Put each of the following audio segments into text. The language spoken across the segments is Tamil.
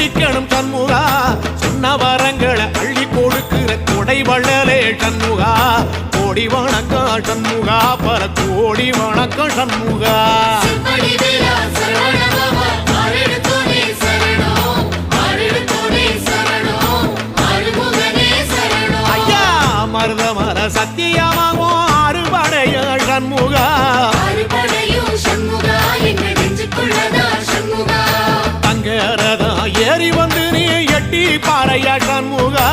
படிக்கணும் சண்முகா சொன்ன வரங்களை அள்ளி கொடுக்கிற கொடை வள்ளலே சண்முகா கோடி வணக்கம் சண்முகா பல கோடி வணக்கம் சண்முகா ஐயா மருதமர சத்தியமாகும் அறுபடைய சண்முகா தங்கரதா ஏறி வந்து நீ எட்டி பாறையா சண்முகா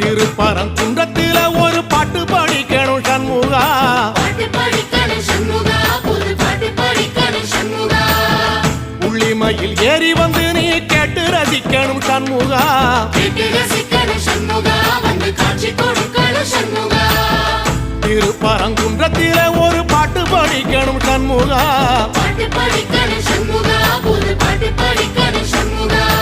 திருப்பரங்குன்றத்தில ஒரு பாட்டு படிக்கணும் சண்முகா உள்ளிமையில் ஏறி வந்து நீ கேட்டு ரசிக்கணும் சண்முகா திருப்பரங்குன்றத்தில ஒரு பாட்டு படிக்கணும் சண்முகா சண்முகா